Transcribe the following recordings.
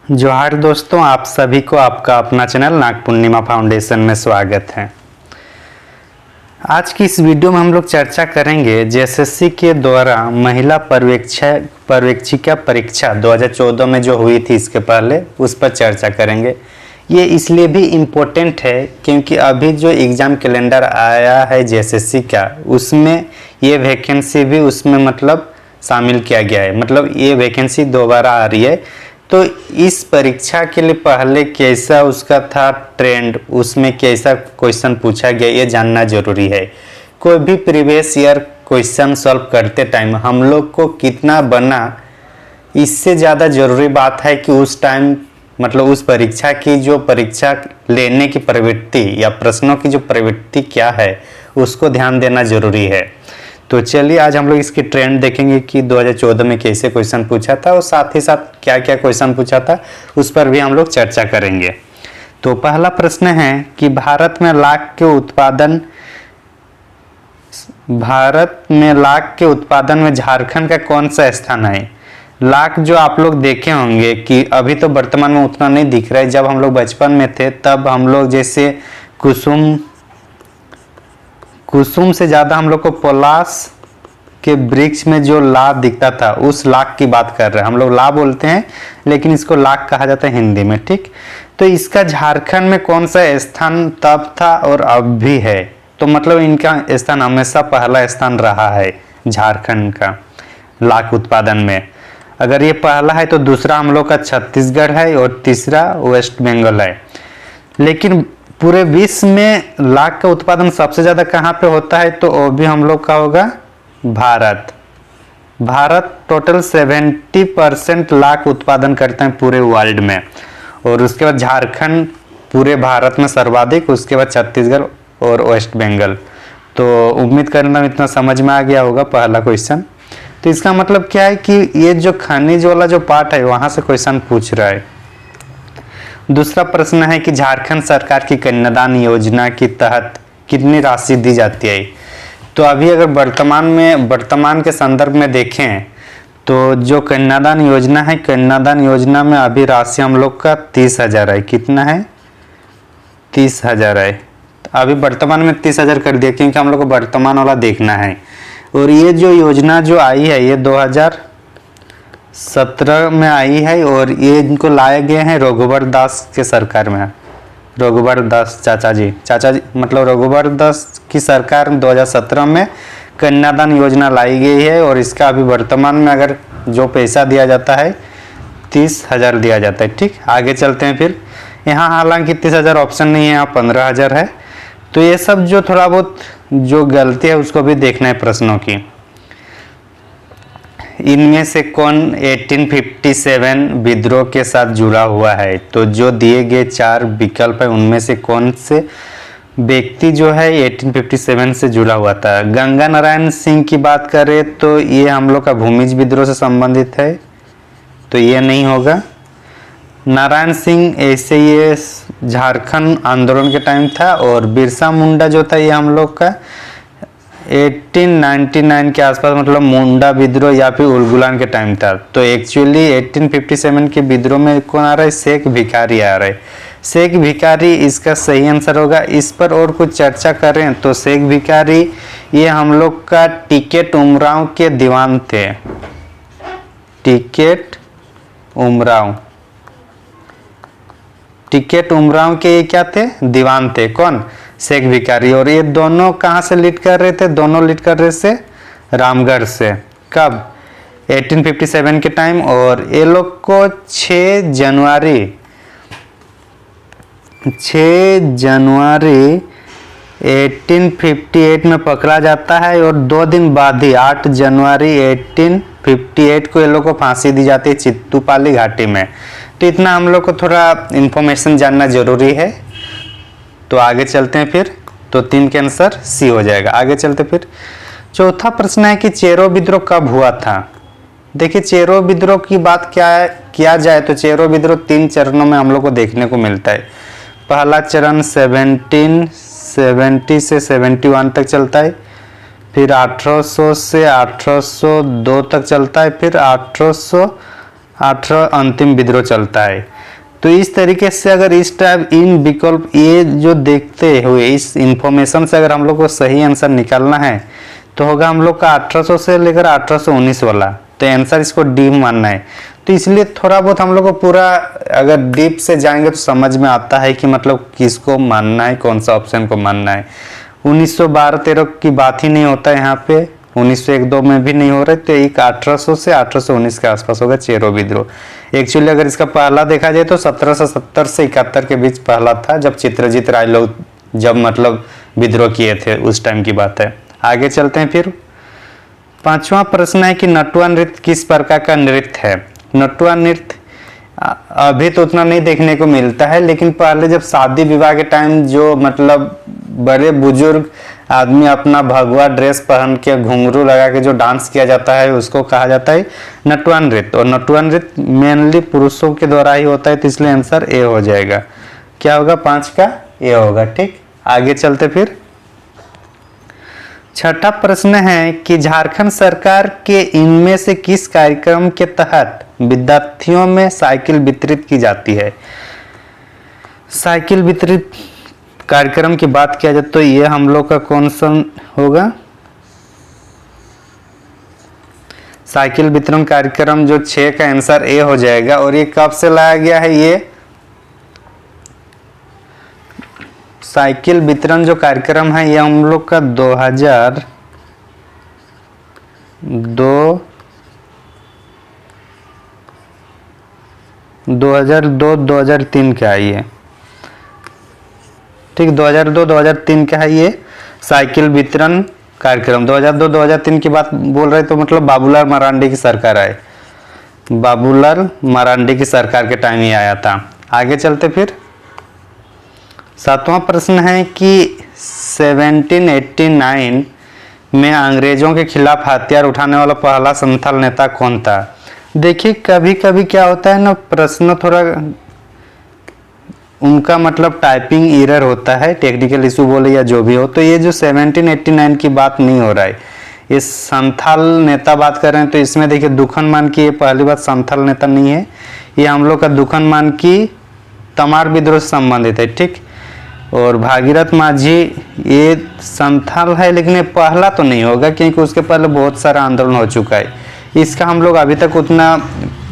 जोहार दोस्तों, आप सभी को आपका अपना चैनल नाग पूर्णिमा फाउंडेशन में स्वागत है। आज की इस वीडियो में हम लोग चर्चा करेंगे जेएसएससी के द्वारा महिला पर्यवेक्षिका परीक्षा 2014 में जो हुई थी, इसके पहले उस पर चर्चा करेंगे। ये इसलिए भी इम्पोर्टेंट है क्योंकि अभी जो एग्ज़ाम कैलेंडर आया है जेएसएससी का, उसमें ये वैकेंसी भी उसमें मतलब शामिल किया गया है। मतलब ये वैकेंसी दोबारा आ रही है, तो इस परीक्षा के लिए पहले कैसा उसका था ट्रेंड, उसमें कैसा क्वेश्चन पूछा गया, ये जानना जरूरी है। कोई भी प्रीवियस ईयर क्वेश्चन सॉल्व करते टाइम हम लोग को कितना बना, इससे ज़्यादा ज़रूरी बात है कि उस टाइम मतलब उस परीक्षा की जो परीक्षा लेने की प्रवृत्ति या प्रश्नों की जो प्रवृत्ति क्या है, उसको ध्यान देना जरूरी है। तो चलिए आज हम लोग इसकी ट्रेंड देखेंगे कि 2014 में कैसे क्वेश्चन पूछा था और साथ ही साथ क्या क्या क्वेश्चन पूछा था, उस पर भी हम लोग चर्चा करेंगे। तो पहला प्रश्न है कि भारत में लाख के उत्पादन में झारखंड का कौन सा स्थान है। लाख जो आप लोग देखे होंगे कि अभी तो वर्तमान में उतना नहीं दिख रहा है। जब हम लोग बचपन में थे तब हम लोग जैसे कुसुम से ज़्यादा हम लोग को पलाश के वृक्ष में जो लाख दिखता था, उस लाख की बात कर रहे हैं हम लोग। लाख बोलते हैं लेकिन इसको लाख कहा जाता है हिंदी में, ठीक। तो इसका झारखंड में कौन सा स्थान तब था और अब भी है, तो मतलब इनका स्थान हमेशा पहला स्थान रहा है झारखंड का लाख उत्पादन में। अगर ये पहला है तो दूसरा हम लोग का छत्तीसगढ़ है और तीसरा वेस्ट बंगाल है। लेकिन पूरे विश्व में लाख का उत्पादन सबसे ज़्यादा कहाँ पे होता है, तो वो भी हम लोग का होगा भारत टोटल 70% लाख उत्पादन करते हैं पूरे वर्ल्ड में। और उसके बाद झारखंड पूरे भारत में सर्वाधिक, उसके बाद छत्तीसगढ़ और वेस्ट बंगाल। तो उम्मीद करना इतना समझ में आ गया होगा पहला क्वेश्चन। तो इसका मतलब क्या है कि ये जो खनिज वाला जो पार्ट है, वहाँ से क्वेश्चन पूछ रहा है। दूसरा प्रश्न है कि झारखंड सरकार की कन्यादान योजना के तहत कितनी राशि दी जाती है। तो अभी अगर वर्तमान के संदर्भ में देखें तो जो कन्यादान योजना है, कन्यादान योजना में अभी राशि हम लोग का 30,000 है। कितना है? 30,000 है। अभी वर्तमान में 30,000 कर दिया क्योंकि हम लोग को वर्तमान वाला देखना है। और ये जो योजना जो आई है ये 2017 में आई है और ये इनको लाए गए हैं रघुवर दास के सरकार में। रघुवर दास चाचा जी मतलब रघुवर दास की सरकार में 2017 में कन्यादान योजना लाई गई है। और इसका अभी वर्तमान में अगर जो पैसा दिया जाता है 30,000 दिया जाता है, ठीक। आगे चलते हैं फिर। यहाँ हालांकि 30,000 ऑप्शन नहीं है, यहाँ 15,000 है। तो ये सब जो थोड़ा बहुत जो गलती है उसको भी देखना है प्रश्नों की। इनमें से कौन 1857 विद्रोह के साथ जुड़ा हुआ है। तो जो दिए गए 4 विकल्प है उनमें से कौन से व्यक्ति जो है 1857 से जुड़ा हुआ था। गंगा नारायण सिंह की बात करें तो ये हम लोग का भूमिज विद्रोह से संबंधित है, तो ये नहीं होगा। नारायण सिंह ऐसे ये झारखंड आंदोलन के टाइम था। और बिरसा मुंडा जो था ये हम लोग का 1899 के आसपास, मतलब मुंडा विद्रोह या फिर उलगुलान के टाइम था। तो एक्चुअली 1857 के विद्रोह में कौन आ रहा है? शेख भिखारी आ रहा है। शेख भिखारी इसका सही आंसर होगा। इस पर और कुछ चर्चा करें तो शेख भिखारी ये हम लोग का टिकैत उमराव के दीवान थे। टिकैत उमराव के क्या थे? दीवान थे। कौन? शेख भिखारी। और ये दोनों कहाँ से लीड कर रहे थे? दोनों लीड कर रहे थे रामगढ़ से। कब? 1857 के टाइम। और ये लोग को 6 जनवरी 1858 में पकड़ा जाता है। और 2 दिन बाद ही 8 जनवरी 1858 को ये लोग को फांसी दी जाती है चित्तूपाली घाटी में। तो इतना हम लोग को थोड़ा इंफॉर्मेशन जानना जरूरी है। तो आगे चलते हैं फिर। तो 3 के आंसर सी हो जाएगा। आगे चलते फिर। चौथा प्रश्न है कि चेरो विद्रोह कब हुआ था। देखिए चेरो विद्रोह की बात किया जाए तो चेरो विद्रोह 3 चरणों में हम लोग को देखने को मिलता है। पहला चरण 1770 से 71 तक चलता है। फिर 1800 से 1802 तक चलता है। फिर 18 अंतिम विद्रोह चलता है। तो इस तरीके से अगर इस टाइप इन विकल्प ये जो देखते हुए इस इंफॉर्मेशन से अगर हम लोग को सही आंसर निकालना है तो होगा हम लोग का 1800 से लेकर 1819 वाला। तो आंसर इसको डी मानना है। तो इसलिए थोड़ा बहुत हम लोग को पूरा अगर डीप से जाएंगे तो समझ में आता है कि मतलब किसको मानना है, कौन सा ऑप्शन को मानना है। 1912-13 की बात ही नहीं होता है यहाँ पे, 1901-2 में भी नहीं हो रहा है। तो एक 1800 से 1819 के आसपास होगा चेरो विद्रोह। एक्चुअली अगर इसका पहला देखा जाए तो 1770 से 71 के बीच पहला था, जब चित्रजीत राय लोग जब मतलब विद्रोह किए थे उस टाइम की बात है। आगे चलते हैं फिर। 5वां प्रश्न है कि नटुआ नृत्य किस प्रकार का नृत्य है। नटुआ नृत्य अभी तो उतना नहीं देखने को मिलता है, लेकिन पहले जब शादी विवाह के टाइम जो मतलब बड़े बुजुर्ग आदमी अपना भगवा ड्रेस पहन के घुंघरू लगा के जो डांस किया जाता है उसको कहा जाता है नटुआ नृत्य। और नटुआ नृत्य मेनली पुरुषों के द्वारा ही होता है, तो इसलिए आंसर ए हो जाएगा। क्या होगा 5 का ए होगा। ठीक, आगे चलते फिर। 6ठा प्रश्न है कि झारखंड सरकार के इनमें से किस कार्यक्रम के तहत विद्यार्थियों में साइकिल वितरित की जाती है। साइकिल वितरित कार्यक्रम की बात किया जाए तो ये हम लोग का कौन सा होगा, साइकिल वितरण कार्यक्रम जो 6 का आंसर ए हो जाएगा। और ये कब से लाया गया है, ये साइकिल वितरण जो कार्यक्रम है ये हम लोग का 2002-2003 का है ये। ठीक, 2002-2003 का है ये साइकिल वितरण कार्यक्रम। 2002-2003 की बात बोल रहे तो मतलब बाबूलाल मरांडी की सरकार आए, बाबूलाल मरांडी की सरकार के टाइम ही आया था। आगे चलते फिर। 7वां प्रश्न है कि 1789 में अंग्रेजों के खिलाफ हथियार उठाने वाला पहला संथाल नेता कौन था। देखिए कभी कभी क्या होता है ना, प्रश्न थोड़ा उनका मतलब टाइपिंग एरर होता है, टेक्निकल इशू बोले या जो भी हो। तो ये जो 1789 की बात नहीं हो रहा है, ये संथाल नेता बात कर रहे हैं। तो इसमें देखिए दुखन मान की ये पहली बात संथाल नेता नहीं है, ये हम लोग का दुखन मान की तमार विद्रोह से संबंधित है। ठीक, और भागीरथ माझी ये संथाल है, लेकिन ये पहला तो नहीं होगा क्योंकि उसके पहले बहुत सारा आंदोलन हो चुका है। इसका हम लोग अभी तक उतना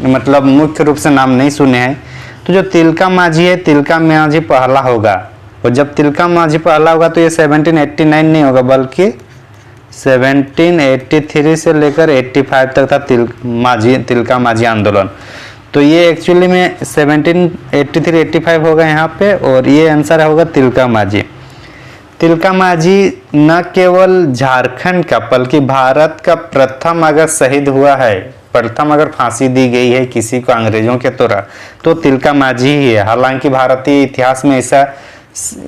मतलब मुख्य रूप से नाम नहीं सुने हैं। तो जो तिलका माझी है, तिलका माझी पहला होगा। और जब तिलका माझी पहला होगा तो ये 1789 नहीं होगा, बल्कि 1783 से लेकर 85 तक था तिलका माझी आंदोलन। तो ये एक्चुअली में 1783-85 होगा यहाँ पे, और ये आंसर होगा तिलका माझी। तिलका माझी न केवल झारखंड का बल्कि भारत का प्रथम अगर शहीद हुआ है, प्रथम अगर फांसी दी गई है किसी को अंग्रेजों के द्वारा तो तिलका माझी ही है। हालांकि भारतीय इतिहास में ऐसा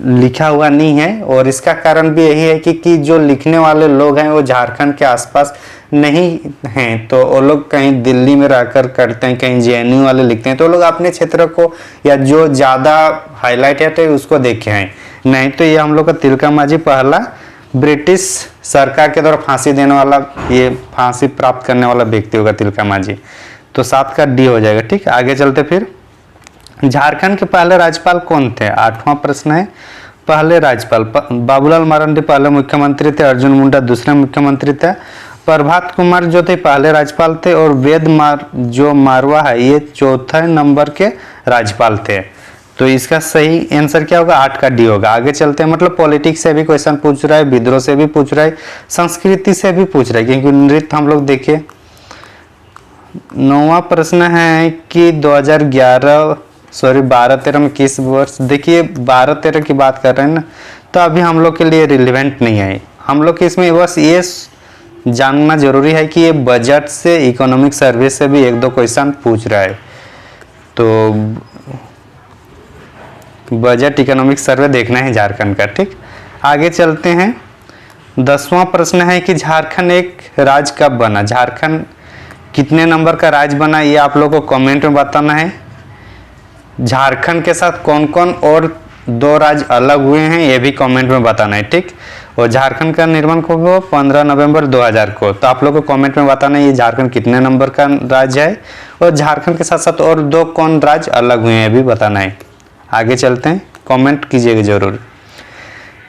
लिखा हुआ नहीं है, और इसका कारण भी यही है कि जो लिखने वाले लोग हैं वो झारखंड के आसपास नहीं हैं। तो वो लोग कहीं दिल्ली में रहकर करते हैं, कहीं जेएनयू वाले लिखते हैं, तो लोग अपने क्षेत्र को या जो ज़्यादा हाईलाइट है उसको देखे हैं। नहीं तो ये हम लोग का तिलका माझी पहला ब्रिटिश सरकार के द्वारा फांसी देने वाला, ये फांसी प्राप्त करने वाला व्यक्ति होगा तिलका माझी। तो 7 का डी हो जाएगा। ठीक, आगे चलते फिर। झारखंड के पहले राज्यपाल कौन थे। 8वां प्रश्न है, पहले राज्यपाल बाबूलाल मरांडी पहले मुख्यमंत्री थे, अर्जुन मुंडा दूसरे मुख्यमंत्री थे, प्रभात कुमार जो थे पहले राज्यपाल थे, और वेद जो मारवा है ये 4थे नंबर के राज्यपाल थे। तो इसका सही आंसर क्या होगा, 8 का डी होगा। आगे चलते हैं। मतलब पॉलिटिक्स से भी क्वेश्चन पूछ रहा है, विद्रोह से भी पूछ रहा है, संस्कृति से भी पूछ रहा है, क्योंकि नृत्य हम लोग देखे। 9वां प्रश्न है कि 12-13 में किस वर्ष, देखिए 12-13 की बात कर रहे हैं ना, तो अभी हम लोग के लिए रिलेवेंट नहीं है। हम लोग के इसमें बस ये जानना जरूरी है कि ये बजट से, इकोनॉमिक सर्वे से भी 1-2 क्वेश्चन पूछ रहा है। तो बजट इकोनॉमिक सर्वे देखना है झारखंड का। ठीक, आगे चलते हैं। 10वां प्रश्न है कि झारखंड एक राज्य कब बना। झारखंड कितने नंबर का राज्य बना, ये आप लोगों को कमेंट में बताना है। झारखंड के साथ कौन कौन और 2 राज्य अलग हुए हैं ये भी कमेंट में बताना है। ठीक, और झारखंड का निर्माण कब हुआ? 15 नवंबर 2000 को। तो आप लोग को कमेंट में बताना ये झारखंड कितने नंबर का राज्य है, और झारखंड के साथ साथ और 2 कौन राज्य अलग हुए हैं भी बताना है। आगे चलते हैं, कमेंट कीजिएगा जरूर।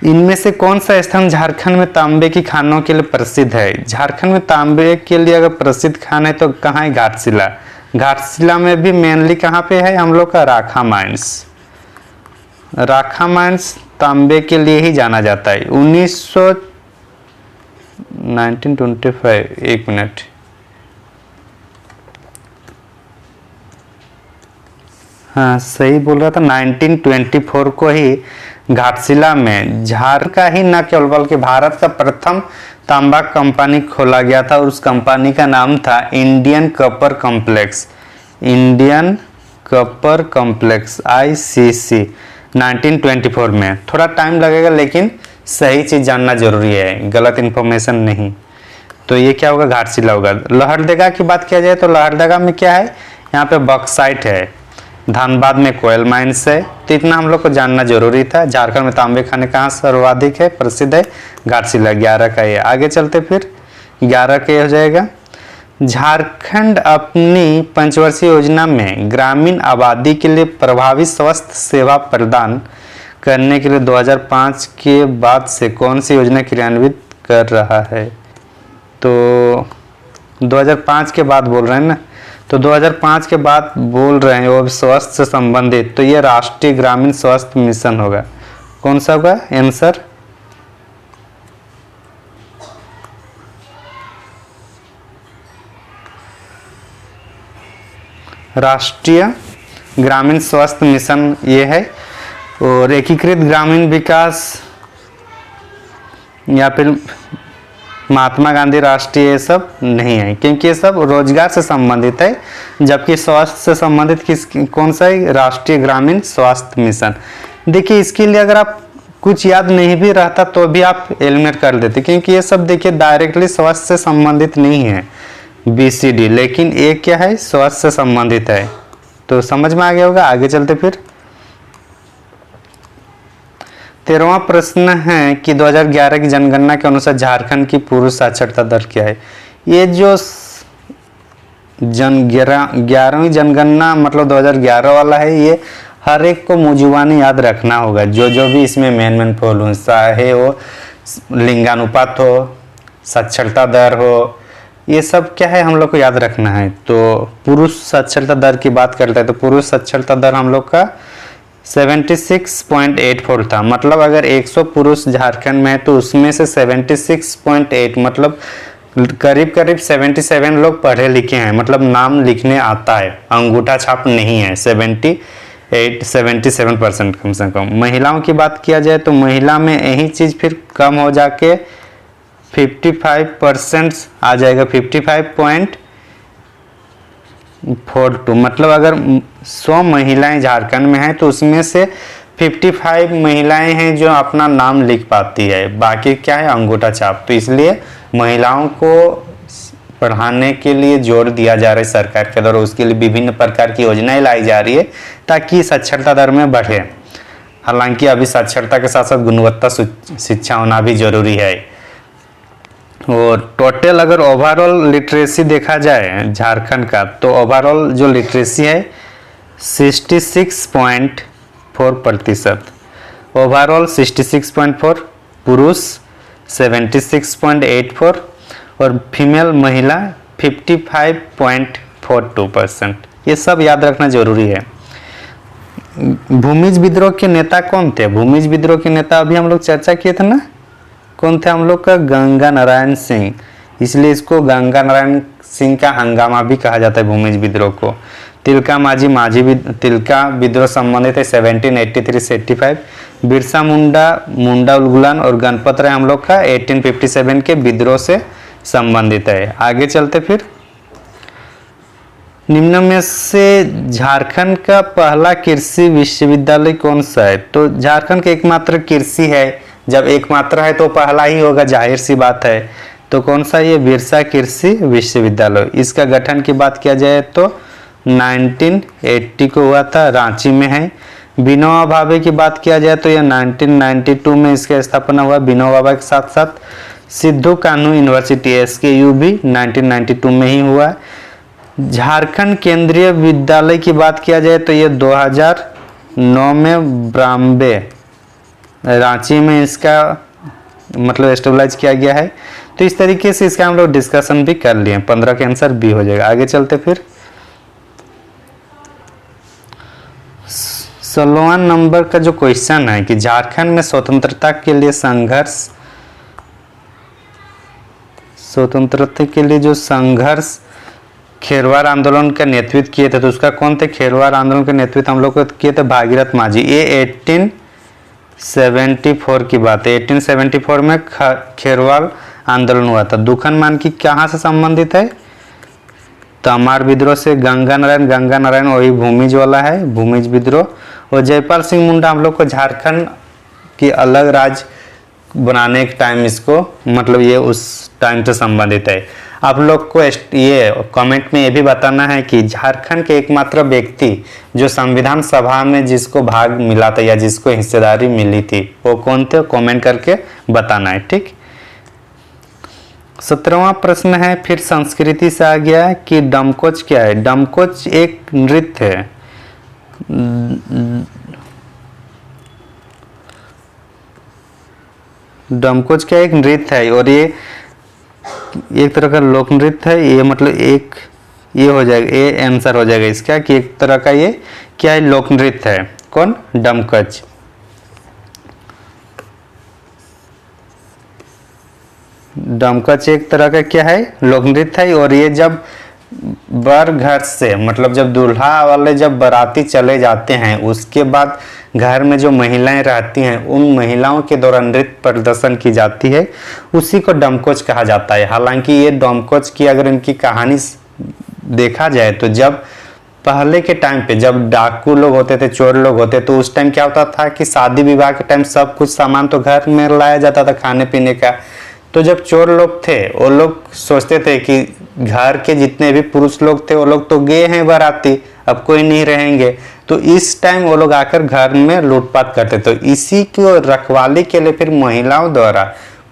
इनमें से कौन सा स्थान झारखंड में तांबे की खानों के लिए प्रसिद्ध है? झारखंड में तांबे के लिए अगर प्रसिद्ध खान है तो कहाँ है? घाटशिला। घाटशिला में भी मेनली कहाँ पे है हम लोग का? राखा माइंस। राखा माइंस तांबे के लिए ही जाना जाता है। 1925, एक मिनट, हाँ सही बोल रहा था, 1924 को ही घाटशिला में झारखंड का ही न केवल बल्कि भारत का प्रथम तांबा कंपनी खोला गया था, और उस कंपनी का नाम था Indian copper complex. Indian copper complex ICC 1924 में। थोड़ा टाइम लगेगा लेकिन सही चीज जानना जरूरी है, गलत इंफॉर्मेशन नहीं। तो ये क्या होगा? घाटशिला होगा। लोहरदगा की बात किया जाए तो लोहरदगा में क्या है? यहाँ पे बॉक्साइट है। धनबाद में कोयल माइंस है। तो इतना हम लोग को जानना जरूरी था। झारखंड में तांबे खाने कहाँ सर्वाधिक है, प्रसिद्ध है? घाटशिला। 11 का ये। आगे चलते फिर 11 का ये हो जाएगा। झारखंड अपनी पंचवर्षीय योजना में ग्रामीण आबादी के लिए प्रभावी स्वास्थ्य सेवा प्रदान करने के लिए 2005 के बाद से कौन सी योजना क्रियान्वित कर रहा है? तो 2005 के बाद बोल रहे हैं ना, तो 2005 के बाद बोल रहे हैं वो स्वास्थ्य से संबंधित, तो ये राष्ट्रीय ग्रामीण स्वास्थ्य मिशन होगा। कौन सा होगा आंसर? राष्ट्रीय ग्रामीण स्वास्थ्य मिशन ये है। और एकीकृत ग्रामीण विकास या फिर महात्मा गांधी राष्ट्रीय, ये सब नहीं है, क्योंकि ये सब रोजगार से संबंधित है, जबकि स्वास्थ्य से संबंधित कौन सा है? राष्ट्रीय ग्रामीण स्वास्थ्य मिशन। देखिए इसके लिए अगर आप कुछ याद नहीं भी रहता तो भी आप एलिमिनेट कर देते, क्योंकि ये सब देखिए डायरेक्टली स्वास्थ्य से संबंधित नहीं है BCD, लेकिन ये क्या है? स्वास्थ्य से संबंधित है। तो समझ में आ गया होगा। आगे चलते फिर 13वां प्रश्न है कि 2011 की जनगणना के अनुसार झारखंड की पुरुष साक्षरता दर क्या है? ये जो 11वीं जनगणना मतलब 2011 वाला है, ये हर एक को मुजुबानी याद रखना होगा। जो भी इसमें मेन फॉलो, चाहे वो लिंगानुपात हो, साक्षरता दर हो, ये सब क्या है हम लोग को याद रखना है। तो पुरुष साक्षरता दर की बात करते हैं तो पुरुष साक्षरता दर हम लोग का 76.84 था। मतलब अगर 100 पुरुष झारखंड में है तो उसमें से 76.8 मतलब करीब करीब 77 लोग पढ़े लिखे हैं, मतलब नाम लिखने आता है, अंगूठा छाप नहीं है। 77% कम से कम। महिलाओं की बात किया जाए तो महिला में यही चीज फिर कम हो जाके 55% आ जाएगा, 55.42। मतलब अगर 100 महिलाएं झारखंड में हैं तो उसमें से 55 महिलाएं हैं जो अपना नाम लिख पाती है, बाकी क्या है? अंगूठा छाप। तो इसलिए महिलाओं को पढ़ाने के लिए जोर दिया जा रहा है सरकार के द्वारा, उसके लिए विभिन्न प्रकार की योजनाएं लाई जा रही है ताकि साक्षरता दर में बढ़े। हालांकि अभी साक्षरता के साथ साथ गुणवत्ता शिक्षा होना भी जरूरी है। और टोटल अगर ओवरऑल लिटरेसी देखा जाए झारखंड का, तो ओवरऑल जो लिटरेसी है 66.4%। ओवरऑल 66.4, पुरुष 76.84 और फीमेल महिला 55.42%। ये सब याद रखना जरूरी है। भूमिज विद्रोह के नेता कौन थे? भूमिज विद्रोह के नेता अभी हम लोग चर्चा किए थे ना, कौन थे हम लोग का? गंगा नारायण सिंह। इसलिए इसको गंगा नारायण सिंह का हंगामा भी कहा जाता है भूमिज विद्रोह को। तिलका तिलका विद्रोह संबंधित है 1783 से 85। बिरसा मुंडा उलगुलान और गणपत राय हम लोग का 1857 के विद्रोह से संबंधित है। आगे चलते फिर निम्न में से झारखंड का पहला कृषि विश्वविद्यालय कौन सा है? तो झारखंड का एकमात्र कृषि है, जब एकमात्र है तो पहला ही होगा, जाहिर सी बात है। तो कौन सा? ये बिरसा कृषि विश्वविद्यालय। इसका गठन की बात किया जाए तो 1980 को हुआ था, रांची में है। विनोबा भावे की बात किया जाए तो यह 1992 में इसका स्थापना हुआ विनोबा भावे के साथ साथ। सिद्धू कान्हू यूनिवर्सिटी SKU भी 1992 में ही हुआ। झारखंड केंद्रीय विद्यालय की बात किया जाए तो ये 2009 में बॉम्बे रांची में इसका मतलब एस्टेब्लाइज किया गया है। तो इस तरीके से इसका हम लोग डिस्कशन भी कर लिए। 15 का आंसर बी हो जाएगा। आगे चलते फिर 16वां नंबर का जो क्वेश्चन है कि झारखंड में स्वतंत्रता के लिए जो संघर्ष खेरवार आंदोलन का नेतृत्व किए थे, तो उसका कौन थे? खेरवार आंदोलन का नेतृत्व हम लोग को किए थे भागीरथ मांझी। ये 1874 की बात है। 1874 में खेरवार आंदोलन हुआ था। दुखन मानकी कहाँ से संबंधित है? तमार विद्रोह से। गंगा नारायण वही भूमिज वाला है, भूमिज विद्रोह। और जयपाल सिंह मुंडा हम लोग को झारखंड की अलग राज्य बनाने के टाइम इसको मतलब ये उस टाइम से संबंधित है। आप लोग को ये कमेंट में ये भी बताना है कि झारखंड के एकमात्र व्यक्ति जो संविधान सभा में जिसको भाग मिला था या जिसको हिस्सेदारी मिली थी वो कौन थे? कमेंट करके बताना है, ठीक। 17वां प्रश्न है फिर संस्कृति से आ गया है कि डमकोच क्या है? डमकोच एक नृत्य है। डमकोच क्या एक नृत्य है और ये एक तरह का लोक नृत्य है। ये मतलब एक ये हो जाएगा, ये आंसर हो जाएगा इसका कि एक तरह का ये क्या है? लोक नृत्य है। कौन? डमकच। डमकच एक तरह का क्या है? लोक नृत्य है। और ये जब बर घर से मतलब जब दूल्हा वाले जब बाराती चले जाते हैं उसके बाद घर में जो महिलाएं रहती हैं उन महिलाओं के द्वारा नृत्य प्रदर्शन की जाती है, उसी को डमकोच कहा जाता है। हालांकि ये डमकोच की अगर इनकी कहानी देखा जाए तो जब पहले के टाइम पे जब डाकू लोग होते थे, चोर लोग होते, तो उस टाइम क्या होता था कि शादी विवाह के टाइम सब कुछ सामान तो घर में लाया जाता था खाने पीने का। तो जब चोर लोग थे वो लोग सोचते थे कि घर के जितने भी पुरुष लोग थे वो लोग तो गए हैं बाराती, अब कोई नहीं रहेंगे। तो इस टाइम वो लोग आकर घर में लूटपाट करते। तो इसी को रखवाली के लिए फिर महिलाओं द्वारा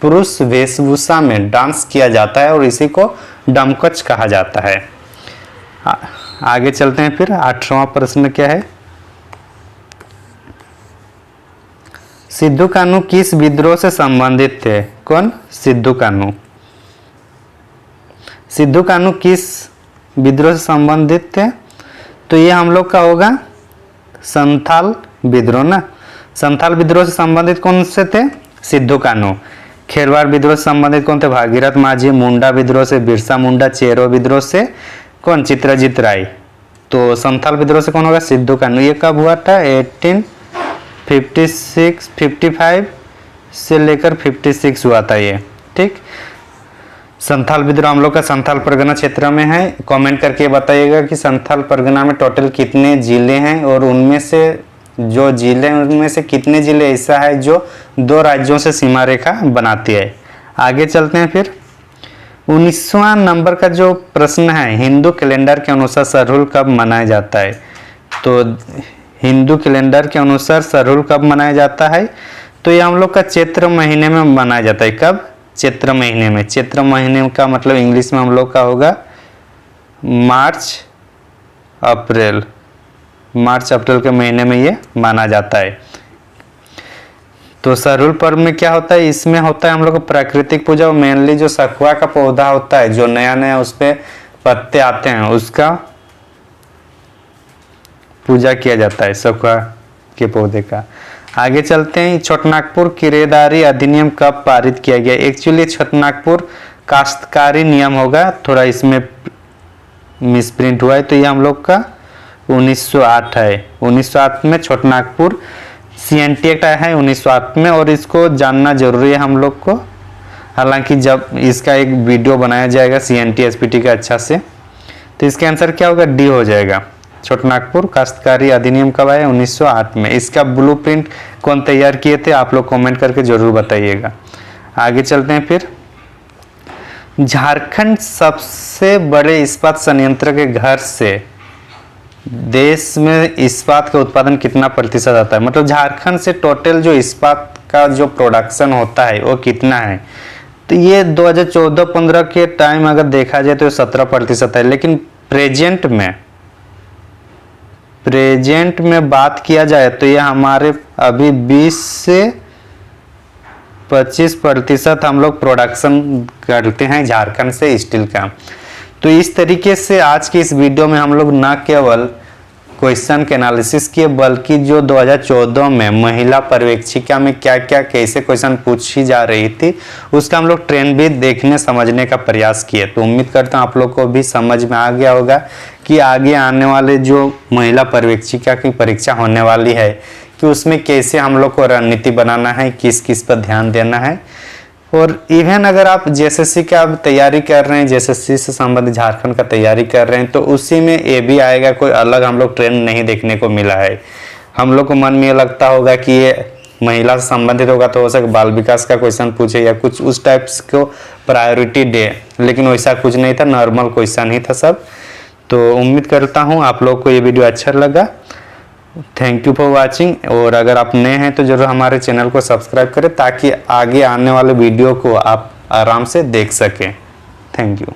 पुरुष वेशभूषा में डांस किया जाता है और इसी को डमकच कहा जाता है। आगे चलते हैं फिर 18वां प्रश्न क्या है? सिद्धू कान्हू किस विद्रोह से संबंधित थे? कौन? सिद्धू कान्हू। सिद्धू कान्हू किस विद्रोह से संबंधित थे? तो ये हम लोग का होगा संथाल विद्रोह ना। संथाल विद्रोह से संबंधित कौन से थे? सिद्धू कान्हू। खेरवार विद्रोह से संबंधित कौन थे? भागीरथ मांझी। मुंडा विद्रोह से बिरसा मुंडा। चेरो विद्रोह से कौन? चित्रजीत राय। तो संथाल विद्रोह से कौन होगा? सिद्धू कान्हू। ये कब हुआ था? 1856 55 से लेकर 56 हुआ था ये, ठीक। संथाल विद्रोह हम लोग का संथाल परगना क्षेत्र में है। कमेंट करके बताइएगा कि संथाल परगना में टोटल कितने जिले हैं और उनमें से जो जिले हैं उनमें से कितने जिले ऐसा है जो 2 राज्यों से सीमा रेखा बनाती है। आगे चलते हैं फिर 19वां नंबर का जो प्रश्न है, हिंदू कैलेंडर के अनुसार सरहुल कब मनाया जाता है? तो हिंदू कैलेंडर के अनुसार सरहुल कब मनाया जाता है? तो ये हम लोग का चैत्र महीने में मनाया जाता है। कब? चैत्र महीने में। चैत्र महीने का मतलब इंग्लिश में हम लोग का होगा मार्च अप्रैल के महीने में ये माना जाता है। तो सरहुल पर्व में क्या होता है? इसमें होता है हम लोग को प्राकृतिक पूजा। मेनली जो सखुआ का पौधा होता है जो नया नया उस पे पत्ते आते हैं उसका पूजा किया जाता है, सखुआ के पौधे का। आगे चलते हैं। छोटनागपुर किराएदारी अधिनियम कब पारित किया गया? एक्चुअली छोटनागपुर काश्तकारी नियम होगा, थोड़ा इसमें मिसप्रिंट हुआ है। तो ये हम लोग का 1908 है। 1908 में छोटनागपुर CNT एक्ट आया है 1908 में, और इसको जानना जरूरी है हम लोग को। हालांकि जब इसका एक वीडियो बनाया जाएगा CNT SPT का अच्छा से, तो इसका आंसर क्या होगा? डी हो जाएगा। छोटनागपुर काश्तकारी अधिनियम कब आया? 1908 में। इसका ब्लूप्रिंट कौन तैयार किए थे? आप लोग कमेंट करके जरूर बताइएगा। आगे चलते हैं फिर। झारखंड सबसे बड़े इस्पात संयंत्र के घर से देश में इस्पात का उत्पादन कितना प्रतिशत आता है, मतलब झारखंड से टोटल जो इस्पात का जो प्रोडक्शन होता है वो कितना है। तो ये 2014-15 के टाइम अगर देखा जाए तो 17% है, लेकिन प्रेजेंट में बात किया जाए तो ये हमारे अभी 20 से 25% हम लोग प्रोडक्शन करते हैं झारखंड से स्टील का। तो इस तरीके से आज की इस वीडियो में हम लोग न केवल क्वेश्चन के एनालिसिस किए, बल्कि जो 2014 में महिला पर्यवेक्षिका में क्या क्या कैसे क्वेश्चन पूछी जा रही थी उसका हम लोग ट्रेंड भी देखने समझने का प्रयास किए। तो उम्मीद करता हूँ आप लोग को भी समझ में आ गया होगा कि आगे आने वाले जो महिला पर्यवेक्षिका की परीक्षा होने वाली है कि उसमें कैसे हम लोग को रणनीति बनाना है, किस किस पर ध्यान देना है। और इवन अगर आप जेएसएससी का तैयारी कर रहे हैं, जेएसएससी से संबंधित झारखंड का तैयारी कर रहे हैं, तो उसी में ये भी आएगा, कोई अलग हम लोग ट्रेंड नहीं देखने को मिला है। हम लोग को मन में ये लगता होगा कि ये महिला से संबंधित होगा तो हो सके बाल विकास का क्वेश्चन पूछे या कुछ उस टाइप्स को प्रायोरिटी दे, लेकिन वैसा कुछ नहीं था, नॉर्मल क्वेश्चन ही था सब। तो उम्मीद करता हूँ आप लोग को ये वीडियो अच्छा लगा। Thank you for watching. और अगर आप नए हैं तो जरूर हमारे चैनल को सब्सक्राइब करें ताकि आगे आने वाले वीडियो को आप आराम से देख सकें। Thank you.